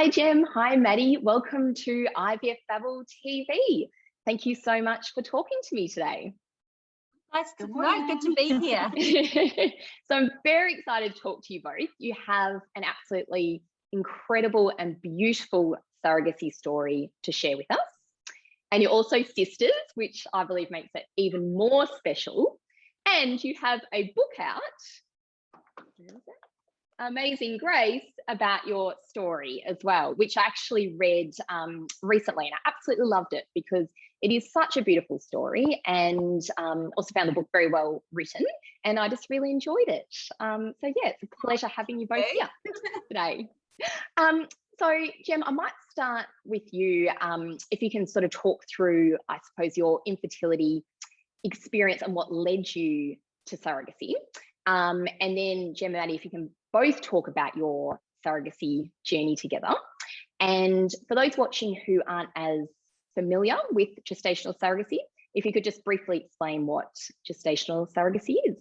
Hi, Jem. Hi, Maddy. Welcome to IVFbabble TV. Thank you so much for talking to me today. Nice to know. Good to be here. So I'm very excited to talk to you both. You have an absolutely incredible and beautiful surrogacy story to share with us. And you're also sisters, which I believe makes it even more special. And you have a book out. Amazing Grace, about your story as well, which I actually read recently, and I absolutely loved it because it is such a beautiful story, and also found the book very well written, and I just really enjoyed it. So yeah, it's a pleasure having you both here today. So Jem, I might start with you. If you can sort of talk through, I suppose, your infertility experience and what led you to surrogacy. And then Jem and Maddy, if you can both talk about your surrogacy journey together. And for those watching who aren't as familiar with gestational surrogacy, if you could just briefly explain what gestational surrogacy is.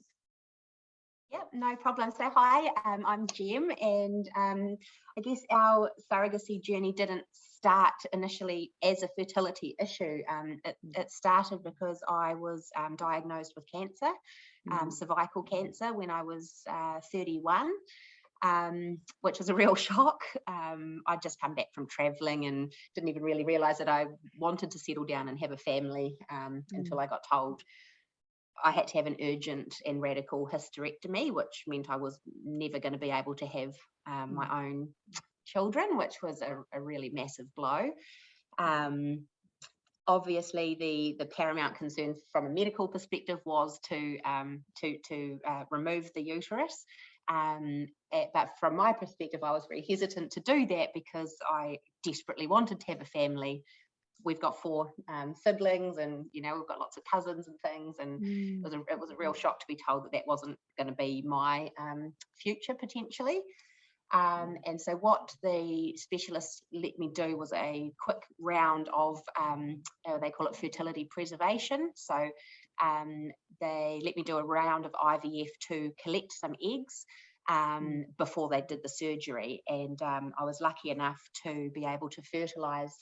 Yep, no problem. So hi, I'm Jem, and I guess our surrogacy journey didn't start initially as a fertility issue. It started because I was diagnosed with cancer, cervical cancer, when I was 31. Which was a real shock. I'd just come back from traveling and didn't even really realize that I wanted to settle down and have a family until I got told I had to have an urgent and radical hysterectomy, which meant I was never going to be able to have my own children, which was a really massive blow. Obviously, the paramount concern from a medical perspective was to remove the uterus. But from my perspective, I was very hesitant to do that because I desperately wanted to have a family. We've got 4 siblings, and we've got lots of cousins and things, and it was a real shock to be told that wasn't going to be my future potentially. And so what the specialists let me do was a quick round of they call it fertility preservation. So they let me do a round of IVF to collect some eggs before they did the surgery, and I was lucky enough to be able to fertilize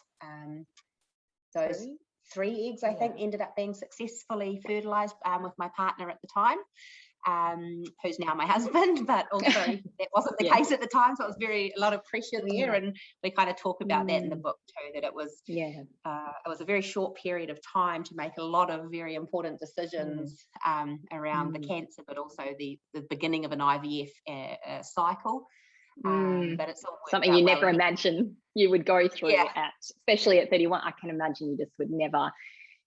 those 3 eggs. I think ended up being successfully fertilized with my partner at the time, who's now my husband, but also that wasn't the case at the time, so it was a lot of pressure there, and we kind of talk about that in the book too, that it was a very short period of time to make a lot of very important decisions around the cancer, but also the beginning of an IVF cycle. But it's all something you never imagined you would go through especially at 31. I can imagine you just would never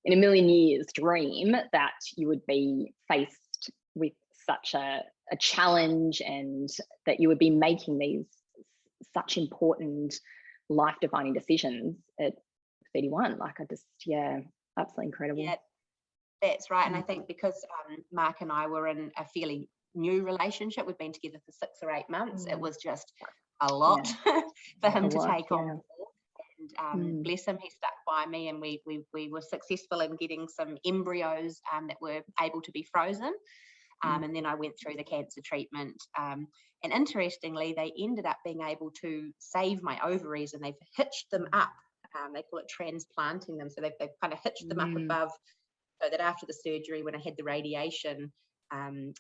in a million years dream that you would be faced with such a challenge, and that you would be making these such important life defining decisions at 31. Like, absolutely incredible. Yeah, that's right. And I think because Mark and I were in a fairly new relationship, we've been together for 6 or 8 months, it was just a lot for him to take on board. And bless him, he stuck by me, and we were successful in getting some embryos that were able to be frozen. And then I went through the cancer treatment, and interestingly, they ended up being able to save my ovaries, and they've hitched them up. They call it transplanting them, so they've kind of hitched them up above, so that after the surgery, when I had the radiation,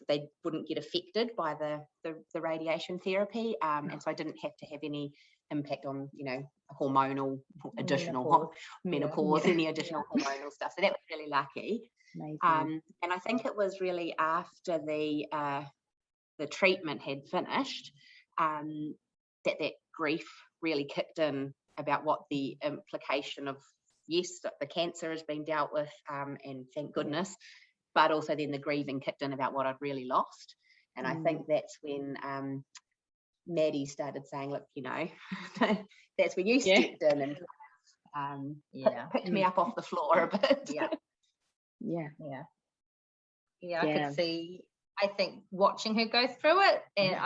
they wouldn't get affected by the radiation therapy, and so I didn't have to have any impact on hormonal additional menopause, any additional hormonal stuff. So that was really lucky. And I think it was really after the treatment had finished that grief really kicked in about what the implication of the cancer has been dealt with, and thank goodness, but also then the grieving kicked in about what I'd really lost. And I think that's when Maddy started saying, look, that's when you stepped in and picked me up off the floor a bit. I could see, I think, watching her go through it, and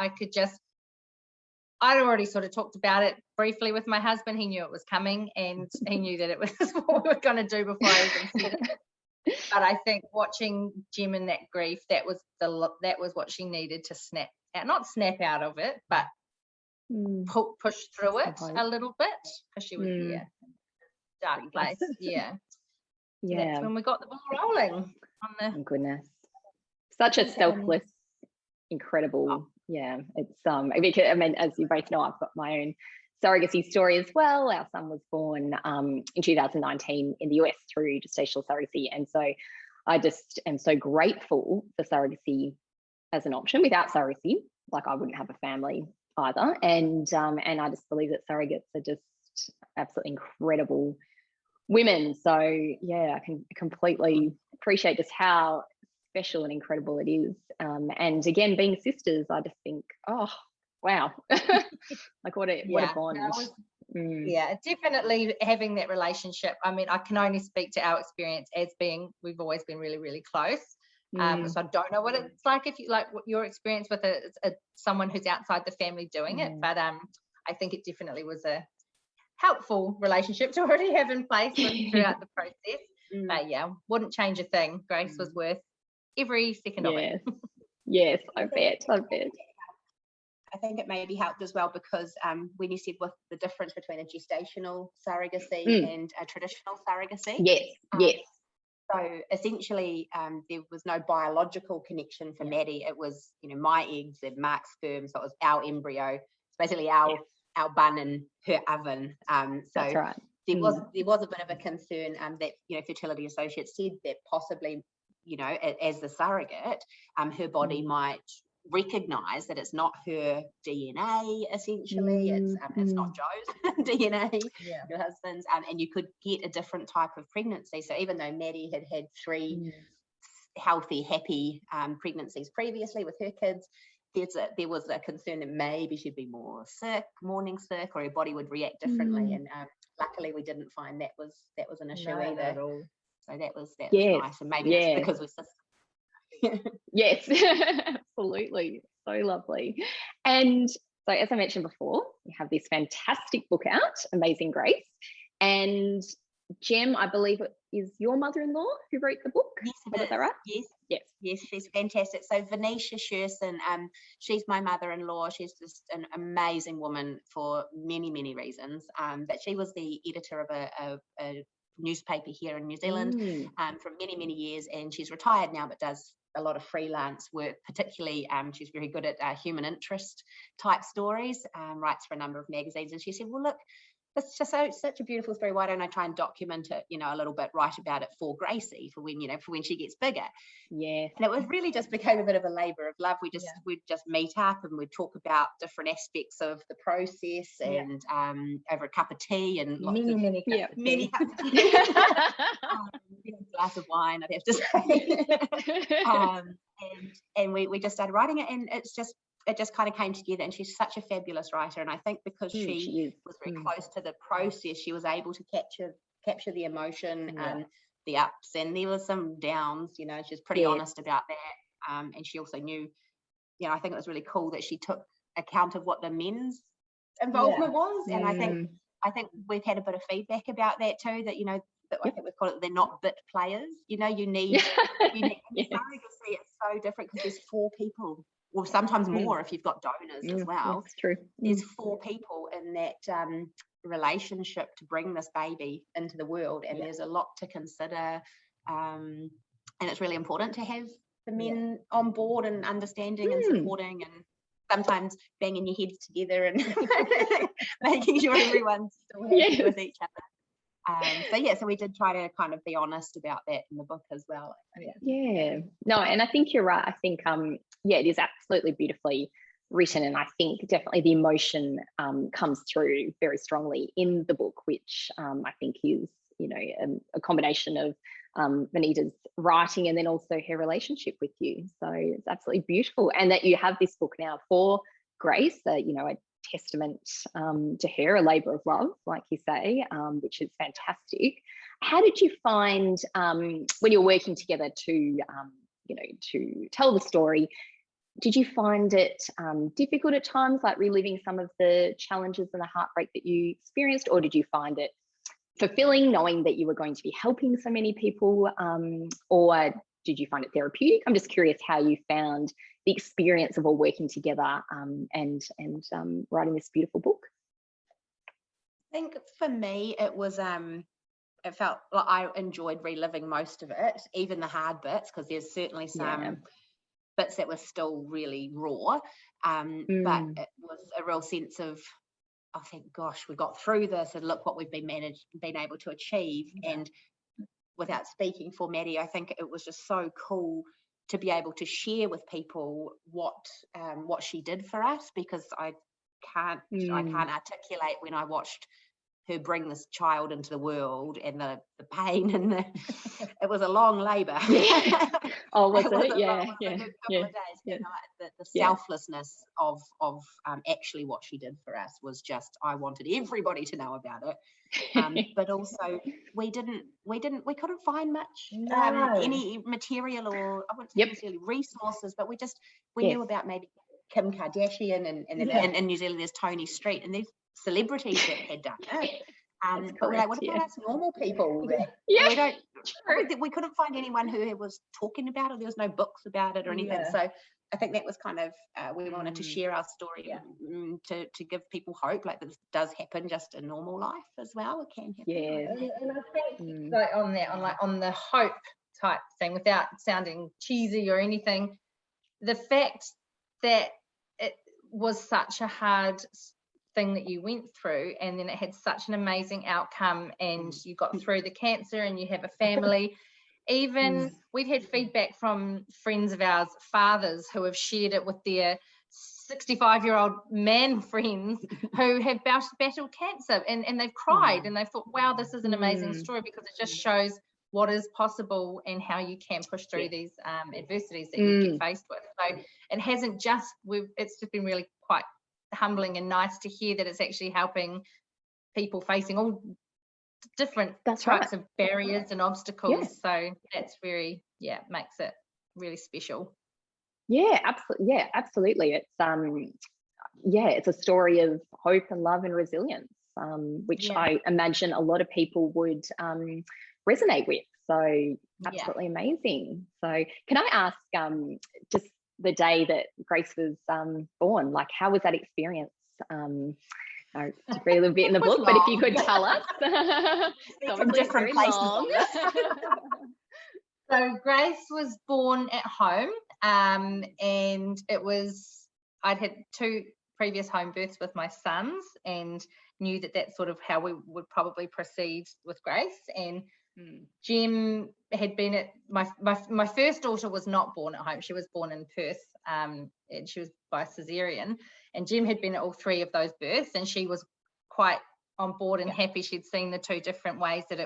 I'd already sort of talked about it briefly with my husband. He knew it was coming, and he knew that it was what we were going to do before I even said it. But I think watching Jem in that grief, that was what she needed to not snap out of it, but push through it a little bit, because she was dark place. Yeah. So that's when we got the ball rolling on the oh, goodness. Such a selfless, incredible, it's because, I mean, as you both know, I've got my own surrogacy story as well. Our son was born in 2019 in the US through gestational surrogacy, and so I just am so grateful for surrogacy as an option. Without surrogacy, like, I wouldn't have a family either, and I just believe that surrogates are just absolutely incredible women. So yeah, I can completely appreciate just how special and incredible it is. And again, being sisters, I just think, oh wow, like what a bond. Yeah, definitely having that relationship. I mean, I can only speak to our experience as being, we've always been really, really close. So I don't know what it's like, if you like what your experience with someone who's outside the family doing it, but I think it definitely was a helpful relationship to already have in place throughout the process. But yeah, wouldn't change a thing. Grace was worth every second of it. Yes, I bet. I think it maybe helped as well because when you said with the difference between a gestational surrogacy and a traditional surrogacy. Yes. So essentially, there was no biological connection for Maddy. It was, my eggs and Mark's sperm, so it was our embryo. It's basically our bun and her oven. So that's right. There was a bit of a concern that fertility associates said that possibly, as the surrogate, her body might recognise that it's not her DNA essentially. It's not Joe's DNA, your husband's, and you could get a different type of pregnancy. So even though Maddy had had 3 healthy, happy pregnancies previously with her kids, there was a concern that maybe she'd be more sick, morning sick, or her body would react differently. And luckily, we didn't find that was an issue either. At all. So that was nice, and maybe it's because we're sisters. Yes, absolutely, so lovely. And so, as I mentioned before, we have this fantastic book out, Amazing Grace, and Jem, I believe it is your mother-in-law who wrote the book. Yes, is that right? Yes, she's fantastic. So Venetia Sherson, she's my mother-in-law. She's just an amazing woman for many, many reasons. But she was the editor of a newspaper here in New Zealand for many, many years, and she's retired now, but does a lot of freelance work. Particularly, she's very good at human interest type stories. Writes for a number of magazines, and she said, "Well, look, it's just such a beautiful story. Why don't I try and document it, a little bit, write about it for Gracie for when she gets bigger." Yeah. And it was really just became a bit of a labour of love. We'd just meet up and we'd talk about different aspects of the process and over a cup of tea and many cups of tea. A glass of wine, I'd have to say. And we just started writing it, and it just kind of came together. And she's such a fabulous writer, and I think because she was very close to the process, she was able to capture the emotion and the ups, and there were some downs. She's pretty honest about that, and she also knew, I think it was really cool that she took account of what the men's involvement was. And I think we've had a bit of feedback about that too, that I think we've called it, they're not bit players. You need surrogacy. It's so different because there's 4 people, or sometimes more if you've got donors as well. That's true. There's 4 people in that relationship to bring this baby into the world, and there's a lot to consider, and it's really important to have the men on board and understanding and supporting, and sometimes banging your heads together and making sure everyone's still happy with each other. So we did try to kind of be honest about that in the book as well. No, and I think you're right. I think it is absolutely beautifully written, and I think definitely the emotion comes through very strongly in the book, which I think is a combination of Vanita's writing and then also her relationship with you. So it's absolutely beautiful, and that you have this book now for Grace, a testament to her, a labour of love, like you say, which is fantastic. How did you find when you're working together to tell the story? Did you find it difficult at times, like reliving some of the challenges and the heartbreak that you experienced, or did you find it fulfilling, knowing that you were going to be helping so many people, or did you find it therapeutic? I'm just curious how you found the experience of all working together and writing this beautiful book. I think for me, it was it felt like I enjoyed reliving most of it, even the hard bits, because there's certainly some bits that were still really raw. But it was a real sense of, I think, gosh, we got through this, and look what we've been able to achieve. And without speaking for Maddy, I think it was just so cool to be able to share with people what she did for us, because I can't articulate when I watched her bring this child into the world, and the pain and it was a long labour. Oh, was it? A couple Yeah. of days. You know, the selflessness of actually what she did for us was just, I wanted everybody to know about it. But also we couldn't find much any material, or I wouldn't say necessarily resources, but we knew about maybe Kim Kardashian, and in New Zealand there's Tony Street, and there's celebrities that had done it. But we're like, what about us normal people? We couldn't find anyone who was talking about it. There was no books about it or anything. So I think that was kind of, we wanted to share our story to give people hope, like this does happen just in normal life as well. It can happen. And I think like on the hope type thing, without sounding cheesy or anything, the fact that it was such a hard thing that you went through, and then it had such an amazing outcome, and you got through the cancer, and you have a family. Even we've had feedback from friends of ours, fathers, who have shared it with their 65-year-old man friends who have battled cancer, and they've cried, and they've thought, wow, this is an amazing story, because it just shows what is possible and how you can push through these adversities that you get faced with. So it hasn't just, it's just been really quite humbling and nice to hear that it's actually helping people facing all different types of barriers and obstacles. So that's very, makes it really special. Absolutely. It's it's a story of hope and love and resilience, which I imagine a lot of people would resonate with. So absolutely amazing. So can I ask, just the day that Grace was born, like, how was that experience? I read a little bit in the book, but if you could tell us. From different places. So Grace was born at home, and I'd had 2 previous home births with my sons, and knew that that's sort of how we would probably proceed with Grace. And Jem had been at my first daughter was not born at home. She was born in Perth, and she was by cesarean. And Jem had been at all 3 of those births, and she was quite on board and happy. She'd seen the 2 different ways that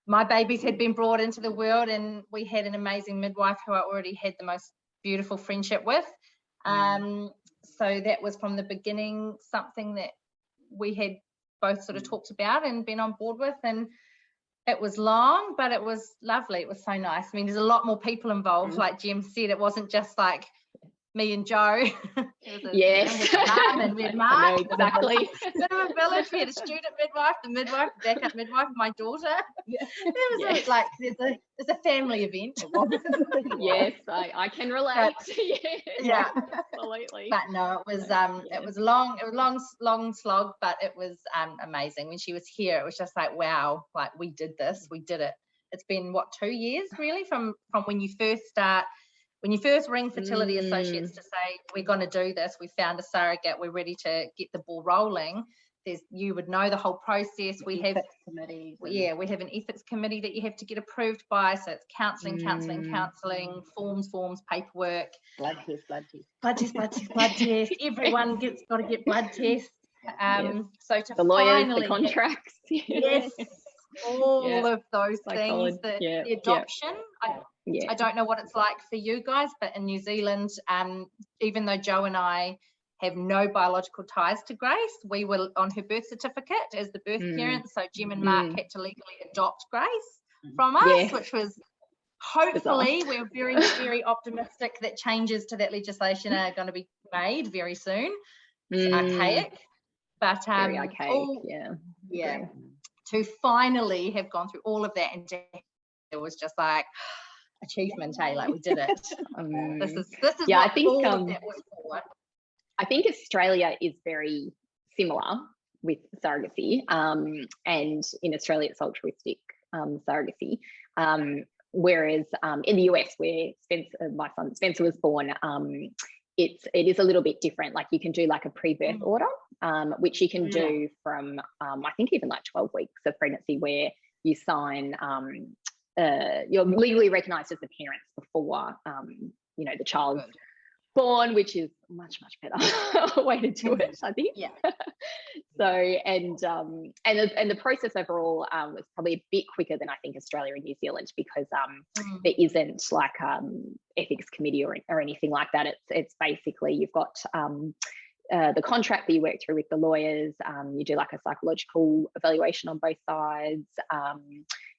my babies had been brought into the world, and we had an amazing midwife who I already had the most beautiful friendship with. So that was from the beginning something that we had both sort of talked about and been on board with, and it was long, but it was lovely. It was so nice. I mean, there's a lot more people involved. Like Jem said, it wasn't just like me and Joe. Yes. Mum, and we had Mark. Exactly. Bit of a village. We had a student midwife, the midwife, the backup midwife, my daughter. It was like there's a family event. Yes, I can relate. Yeah, absolutely. But no, it was long slog, but it was amazing. When she was here, it was just like, wow, like we did this, we did it. It's been 2 years really from when you first start. When you first ring Fertility Associates to say, we're going to do this, we found a surrogate, we're ready to get the ball rolling, you would know the whole process. We have an ethics committee that you have to get approved by. So it's counselling, forms, paperwork. Blood test. Everyone got to get blood tests. So to the lawyers, the contracts. All of those things, the adoption. I don't know what it's like for you guys, but in New Zealand, even though Joe and I have no biological ties to Grace, we were on her birth certificate as the birth parents. So Jem and Mark had to legally adopt Grace from us, which was hopefully, we're very, very optimistic that changes to that legislation are going to be made very soon. It's archaic, but very archaic, to finally have gone through all of that, and it was just like, achievement, hey, like we did it. This is yeah, what I think all of that was for. I think Australia is very similar with surrogacy, and in Australia it's altruistic surrogacy, whereas in the US, where my son Spencer was born, it is a little bit different. Like you can do like a pre-birth order, which you can do from I think even like 12 weeks of pregnancy, where you sign you're legally recognized as the parents before the child's born, which is much better way to do it, I think. Yeah. So and the process overall was probably a bit quicker than I think Australia and New Zealand, because there isn't like ethics committee or anything like that. It's basically you've got the contract that you work through with the lawyers. You do like a psychological evaluation on both sides.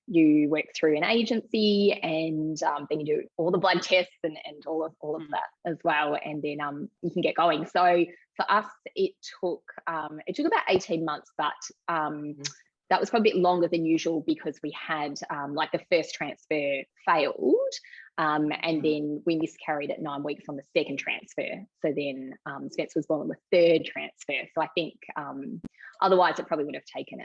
You work through an agency, and then you do all the blood tests and all of that as well, and then you can get going. So for us, it took about 18 months, but that was probably a bit longer than usual because we had like the first transfer failed, and then we miscarried at 9 weeks on the second transfer. So then Spencer was born on the third transfer. So I think otherwise it probably would have taken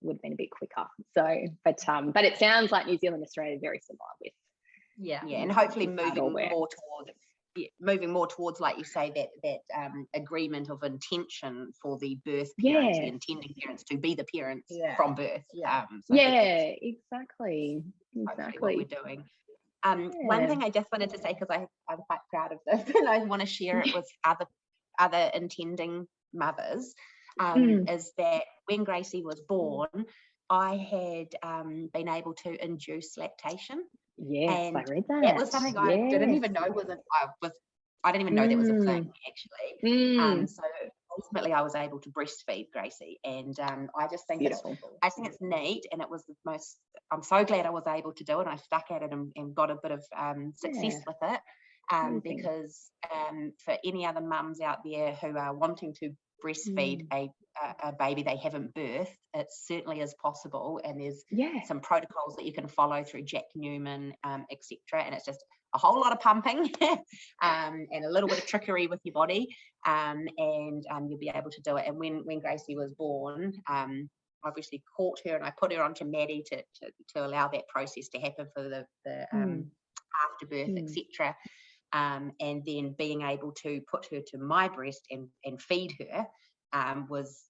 would have been a bit quicker. So, but it sounds like New Zealand and Australia are very similar with and hopefully moving more towards, like you say, that agreement of intention for the birth parents, the intending parents to be the parents from birth. So exactly. What we're doing. One thing I just wanted to say, because I'm quite proud of this, and I want to share it with other intending mothers, is that when Gracie was born, I had been able to induce lactation. Yes, and I read that. That was something I didn't even know I didn't even know that was a thing, actually. So ultimately I was able to breastfeed Gracie, and I just think it's neat, and it was the most, I'm so glad I was able to do it. I stuck at it and got a bit of success with it, because for any other mums out there who are wanting to breastfeed a baby they haven't birthed, it certainly is possible, and there's some protocols that you can follow through Jack Newman, etc., and it's just a whole lot of pumping and a little bit of trickery with your body, and you'll be able to do it. And when Gracie was born, obviously caught her and I put her onto Maddy to allow that process to happen for the afterbirth, etc. And then being able to put her to my breast and feed her was,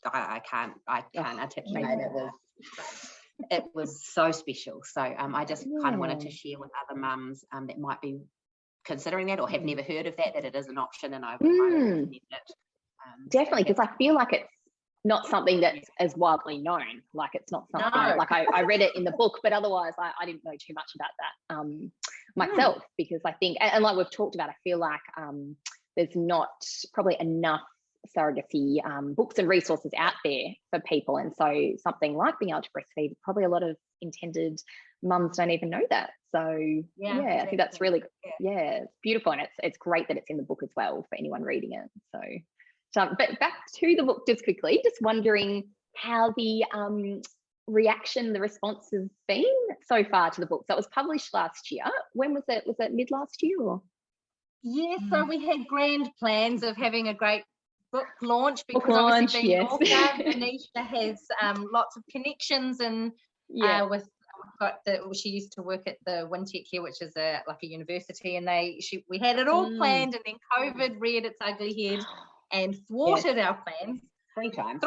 I can't articulate it. It was so special. So I just kind of wanted to share with other mums that might be considering that or have never heard of that it is an option, and I would recommend it. Definitely, because I feel like it's not something that's as widely known. Like it's not something like I read it in the book, but otherwise I didn't know too much about that myself, because I think, and like we've talked about, I feel like there's not probably enough surrogacy books and resources out there for people, and so something like being able to breastfeed, probably a lot of intended mums don't even know that. So I think that's really it's beautiful, and it's great that it's in the book as well for anyone reading it. So but back to the book just quickly, just wondering how the reaction, the response has been so far to the book. So it was published last year. When was it? Was it mid last year or? So we had grand plans of having a great book launch, because obviously being an author, Venetia has lots of connections, and she used to work at the Wintec here, which is like a university, and we had it all planned, and then COVID reared its ugly head and thwarted our plans three times.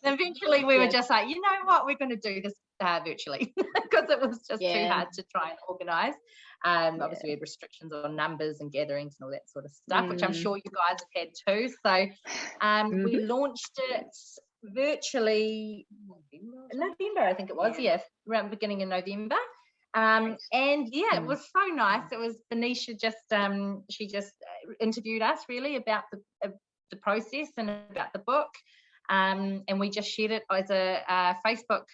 Eventually we were just like, you know what, we're going to do this virtually, because it was just too hard to try and organize. Obviously we had restrictions on numbers and gatherings and all that sort of stuff, which I'm sure you guys have had too. So we launched it virtually in November, I think it was, around the beginning of November. It was so nice. It was Venetia she just interviewed us really about the process and about the book, and we just shared it as a Facebook,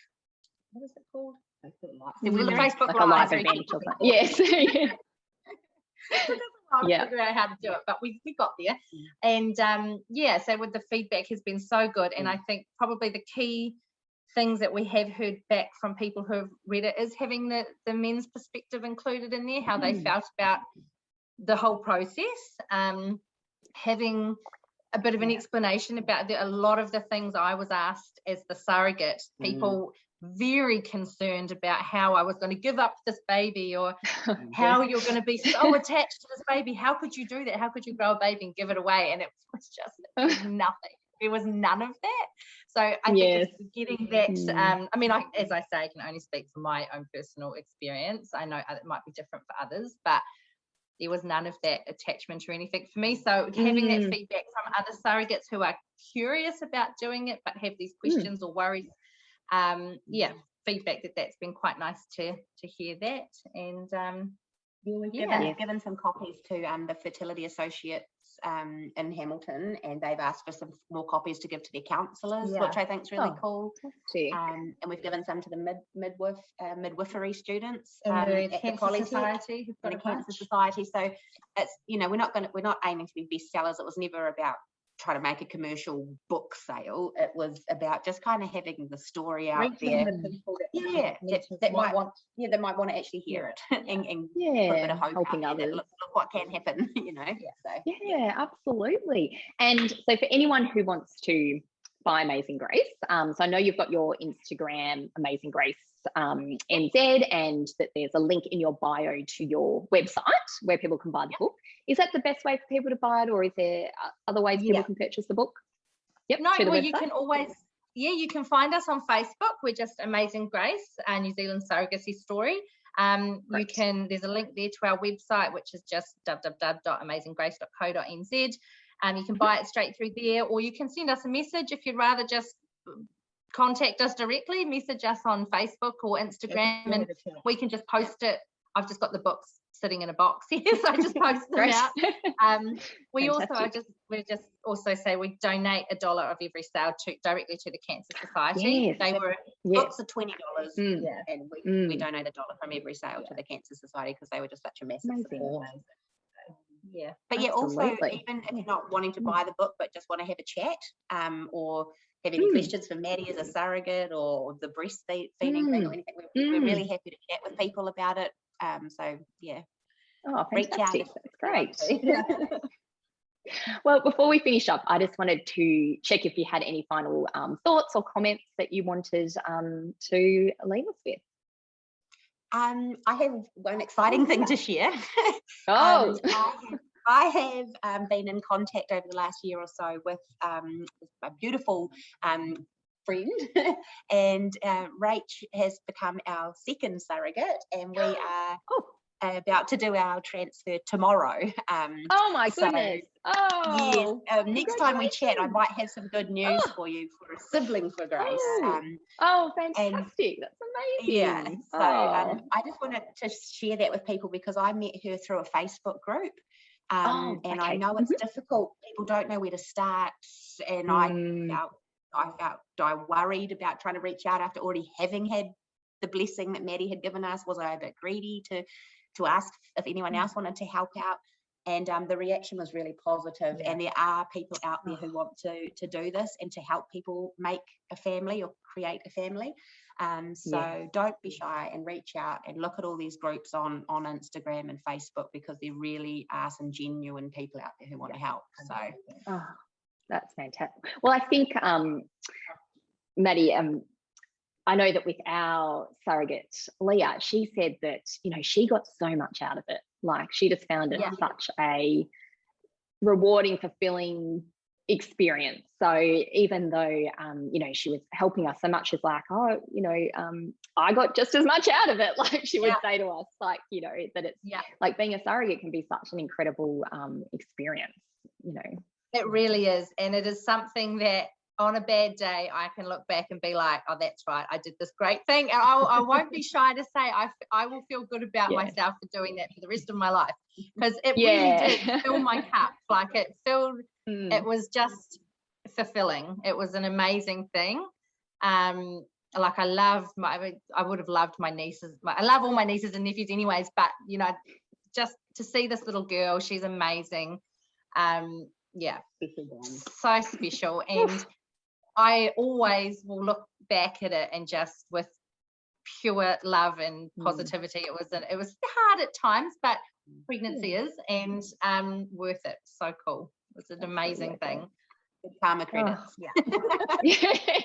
what is it called? Facebook Live event. Yes. Figure out how to do it, but we got there, and so with the feedback has been so good, and I think probably the key things that we have heard back from people who have read it is having the men's perspective included in there, how they felt about the whole process, having a bit of an explanation about a lot of the things I was asked as the surrogate, people very concerned about how I was going to give up this baby, or how you're going to be so attached to this baby. How could you do that? How could you grow a baby and give it away? And it was just nothing. There was none of that. So I think it's getting that, I mean, as I say, I can only speak from my own personal experience. I know it might be different for others, but there was none of that attachment or anything for me. So having that feedback from other surrogates who are curious about doing it but have these questions or worries, feedback that's been quite nice to hear that. And we've given some copies to the fertility associates in Hamilton, and they've asked for some more copies to give to their counsellors, which I think is really cool. And we've given some to the midwifery students at the College Society, and the Cancer Society. So it's, you know, we're not aiming to be bestsellers. It was never about trying to make a commercial book sale. It was about just kind of having the story out there. That might want to actually hear it and put a bit of hope helping out there. others. Look what can happen, you know. Absolutely. And so for anyone who wants to buy Amazing Grace, so I know you've got your Instagram Amazing Grace NZ, and that there's a link in your bio to your website where people can buy the book. Is that the best way for people to buy it, or is there other ways people can purchase the book? You can always, you can find us on Facebook. We're just Amazing Grace, New Zealand Surrogacy Story. There's a link there to our website, which is just www.amazinggrace.co.nz. You can buy it straight through there, or you can send us a message if you'd rather just contact us directly. Message us on Facebook or Instagram, and we can just post it. I've just got the books sitting in a box here, so I just post them out. We also say we donate $1 of every sale directly to the Cancer Society. Books are $20, and we donate $1 from every sale to the Cancer Society, because they were just such a massive support. But also, even if you're not wanting to buy the book but just want to have a chat, or have any questions for Maddy as a surrogate, or the breastfeeding thing, or anything, we're really happy to chat with people about it. Reach out. That's great. Well, before we finish up, I just wanted to check if you had any final thoughts or comments that you wanted to leave us with. I have one exciting thing to share. I have been in contact over the last year or so with a beautiful friend, and Rach has become our second surrogate, and we are about to do our transfer tomorrow. Oh my goodness. Next time we chat, I might have some good news for you for a sibling for Grace. Fantastic. That's amazing. I just wanted to share that with people, because I met her through a Facebook group. And I know it's difficult. People don't know where to start, and I worried about trying to reach out after already having had the blessing that Maddy had given us. Was I a bit greedy to ask if anyone else wanted to help out? And the reaction was really positive. And there are people out there who want to do this and to help people make a family or create a family. So don't be shy and reach out and look at all these groups on Instagram and Facebook, because there really are some genuine people out there who want to help. So that's fantastic. Well, I think Maddy, I know that with our surrogate Leah, she said that, you know, she got so much out of it. Like, she just found it such a rewarding, fulfilling experience. So even though you know, she was helping us so much, as like, I got just as much out of it. Like, she would say to us, like, you know, that it's like being a surrogate can be such an incredible experience, you know. It really is. And it is something that on a bad day I can look back and be like, oh, that's right, I did this great thing. And I won't be shy to say I will feel good about myself for doing that for the rest of my life, because it really did fill my cup. Like, it filled, it was just fulfilling. It was an amazing thing. Like, I would have loved my nieces. I love all my nieces and nephews anyways, but, you know, just to see this little girl, she's amazing. So special. And I always will look back at it and just with pure love and positivity. It was hard at times, but pregnancy is, and worth it. So cool. It was an amazing thing. Good karma credits. Yeah.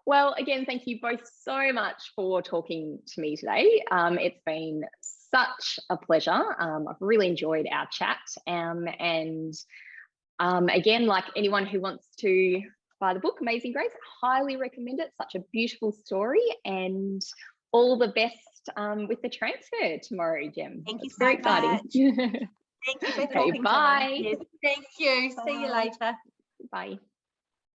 Well, again, thank you both so much for talking to me today. It's been such a pleasure. I've really enjoyed our chat. And again, like anyone who wants to buy the book, Amazing Grace, highly recommend it. Such a beautiful story, and all the best with the transfer tomorrow, Jem. Thank you so very much. Exciting. Thank you for talking bye. to me. Thank you. See you later. Bye.